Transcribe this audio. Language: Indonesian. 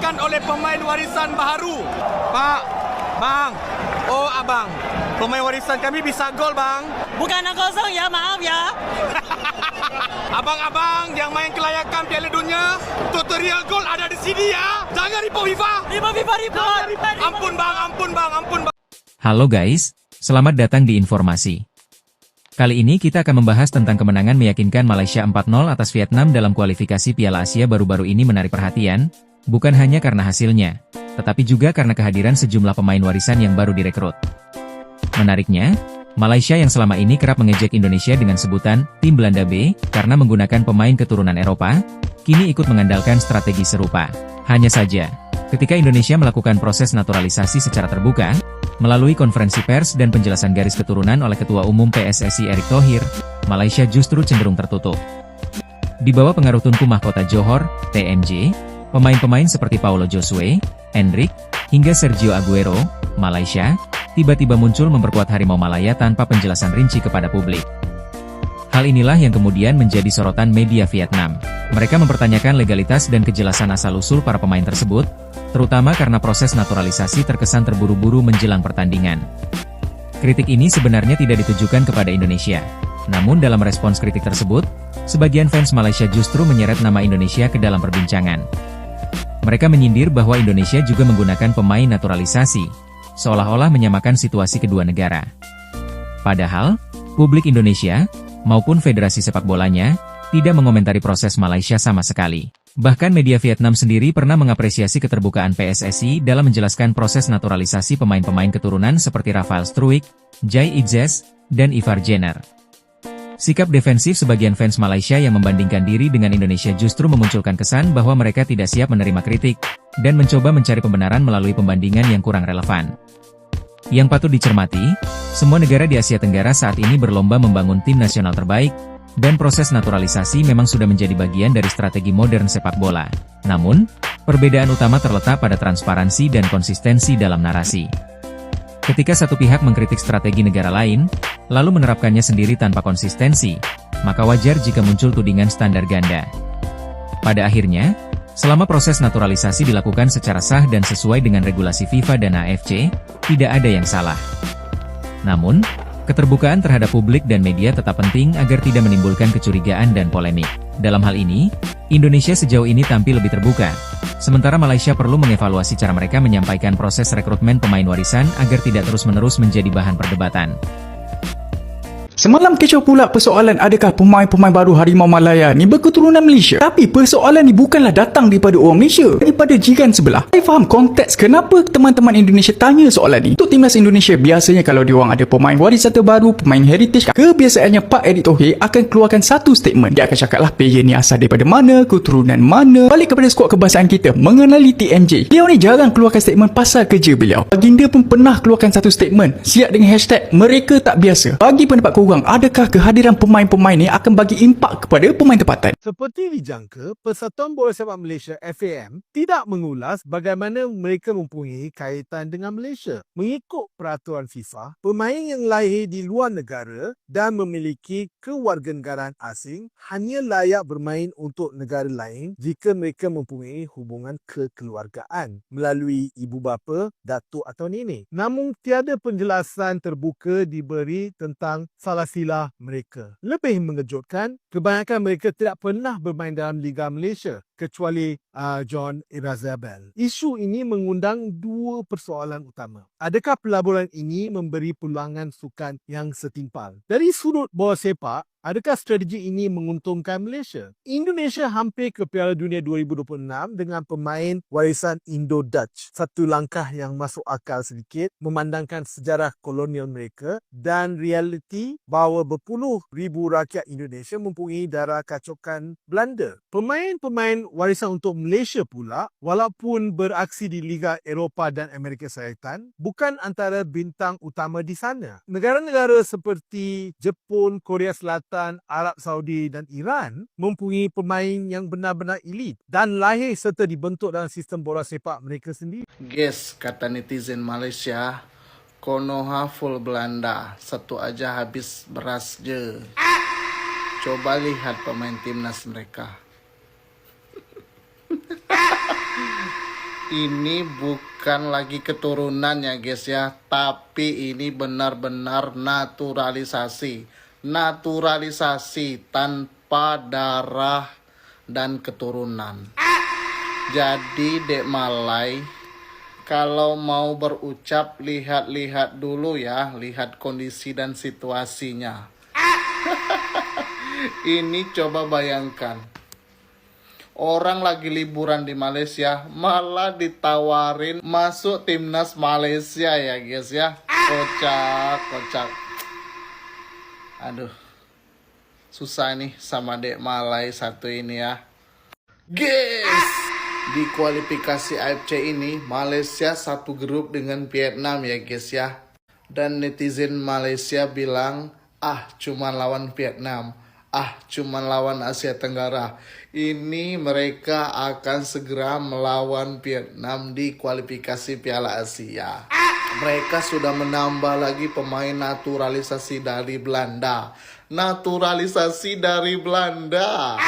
dikelayakan oleh pemain warisan baharu. Pak, bang, oh abang, pemain warisan kami bisa gol bang. Bukan 0-0 ya, maaf ya. Abang-abang yang main kelayakan Piala Dunia, tutorial gol ada di sini ya. Jangan report FIFA. Report. Ampun bang. Halo guys, selamat datang di informasi. Kali ini kita akan membahas tentang kemenangan meyakinkan Malaysia 4-0 atas Vietnam dalam kualifikasi Piala Asia baru-baru ini menarik perhatian, bukan hanya karena hasilnya, tetapi juga karena kehadiran sejumlah pemain warisan yang baru direkrut. Menariknya, Malaysia yang selama ini kerap mengejek Indonesia dengan sebutan tim Belanda B karena menggunakan pemain keturunan Eropa, kini ikut mengandalkan strategi serupa. Hanya saja, ketika Indonesia melakukan proses naturalisasi secara terbuka, melalui konferensi pers dan penjelasan garis keturunan oleh Ketua Umum PSSI Erick Thohir, Malaysia justru cenderung tertutup. Di bawah pengaruh Tunku Mahkota Johor, TMJ, pemain-pemain seperti Paulo Josue, Endrick, hingga Sergio Aguero, Malaysia, tiba-tiba muncul memperkuat Harimau Malaya tanpa penjelasan rinci kepada publik. Hal inilah yang kemudian menjadi sorotan media Vietnam. Mereka mempertanyakan legalitas dan kejelasan asal-usul para pemain tersebut, terutama karena proses naturalisasi terkesan terburu-buru menjelang pertandingan. Kritik ini sebenarnya tidak ditujukan kepada Indonesia. Namun dalam respons kritik tersebut, sebagian fans Malaysia justru menyeret nama Indonesia ke dalam perbincangan. Mereka menyindir bahwa Indonesia juga menggunakan pemain naturalisasi, seolah-olah menyamakan situasi kedua negara. Padahal, publik Indonesia, maupun Federasi Sepak Bolanya, tidak mengomentari proses Malaysia sama sekali. Bahkan media Vietnam sendiri pernah mengapresiasi keterbukaan PSSI dalam menjelaskan proses naturalisasi pemain-pemain keturunan seperti Rafael Struijk, Jai Itzes, dan Ivar Jenner. Sikap defensif sebagian fans Malaysia yang membandingkan diri dengan Indonesia justru memunculkan kesan bahwa mereka tidak siap menerima kritik, dan mencoba mencari pembenaran melalui pembandingan yang kurang relevan. Yang patut dicermati, semua negara di Asia Tenggara saat ini berlomba membangun tim nasional terbaik, dan proses naturalisasi memang sudah menjadi bagian dari strategi modern sepak bola. Namun, perbedaan utama terletak pada transparansi dan konsistensi dalam narasi. Ketika satu pihak mengkritik strategi negara lain, lalu menerapkannya sendiri tanpa konsistensi, maka wajar jika muncul tudingan standar ganda. Pada akhirnya, selama proses naturalisasi dilakukan secara sah dan sesuai dengan regulasi FIFA dan AFC, tidak ada yang salah. Namun, keterbukaan terhadap publik dan media tetap penting agar tidak menimbulkan kecurigaan dan polemik. Dalam hal ini, Indonesia sejauh ini tampil lebih terbuka, sementara Malaysia perlu mengevaluasi cara mereka menyampaikan proses rekrutmen pemain warisan agar tidak terus-menerus menjadi bahan perdebatan. Semalam kecoh pula persoalan adakah pemain-pemain baru Harimau Malaya ni berketurunan Malaysia. Tapi persoalan ni bukanlah datang daripada orang Malaysia, daripada jiran sebelah. Saya faham konteks kenapa teman-teman Indonesia tanya soalan ni. Untuk timnas Indonesia, biasanya kalau diorang ada pemain warisan terbaru, pemain heritage, kebiasaannya Pak Erick Thohir akan keluarkan satu statement. Dia akan cakaplah player ni asal daripada mana, keturunan mana, balik kepada skuad kebangsaan kita, mengenali TMJ. Beliau ni jarang keluarkan statement pasal kerja beliau. Baginda pun pernah keluarkan satu statement, siap dengan hashtag mereka tak biasa. Bagi pendapat korang, adakah kehadiran pemain-pemain ni akan bagi impak kepada pemain tempatan? Seperti dijangka, Persatuan Bola Sepak Malaysia FAM tidak mengulas bagaimana mereka mempunyai kaitan dengan Malaysia. Mengikut peraturan FIFA, pemain yang lahir di luar negara dan memiliki kewarganegaraan asing hanya layak bermain untuk negara lain jika mereka mempunyai hubungan kekeluargaan melalui ibu bapa, datuk atau nenek. Namun tiada penjelasan terbuka diberi tentang salah sila mereka. Lebih mengejutkan, kebanyakan mereka tidak pernah bermain dalam Liga Malaysia kecuali John Irazabel. Isu ini mengundang dua persoalan utama. Adakah pelaburan ini memberi peluangan sukan yang setimpal? Dari sudut bola sepak, adakah strategi ini menguntungkan Malaysia? Indonesia hampir ke Piala Dunia 2026 dengan pemain warisan Indo-Dutch. Satu langkah yang masuk akal sedikit memandangkan sejarah kolonial mereka dan realiti bahawa berpuluh ribu rakyat Indonesia mempunyai darah kacukan Belanda. Pemain-pemain warisan untuk Malaysia pula, walaupun beraksi di Liga Eropah dan Amerika Selatan, bukan antara bintang utama di sana. Negara-negara seperti Jepun, Korea Selatan, Arab Saudi dan Iran mempunyai pemain yang benar-benar elit dan lahir serta dibentuk dalam sistem bola sepak mereka sendiri. Guys, kata netizen Malaysia, Konoha full Belanda, satu aja habis beras je. Coba lihat pemain timnas mereka. Ini bukan lagi keturunan ya guys ya, tapi ini benar-benar naturalisasi. Naturalisasi tanpa darah dan keturunan. Jadi Dek Malai, kalau mau berucap lihat-lihat dulu ya, lihat kondisi dan situasinya. Ini coba bayangkan. Orang lagi liburan di Malaysia, malah ditawarin masuk timnas Malaysia ya guys ya. Kocak. Aduh, susah nih sama Dek Malai satu ini ya. Guys, di kualifikasi AFC ini, Malaysia satu grup dengan Vietnam ya guys ya. Dan netizen Malaysia bilang, cuman lawan Vietnam. Cuman lawan Asia Tenggara. Ini mereka akan segera melawan Vietnam di kualifikasi Piala Asia. Mereka sudah menambah lagi pemain naturalisasi dari Belanda. Naturalisasi dari Belanda.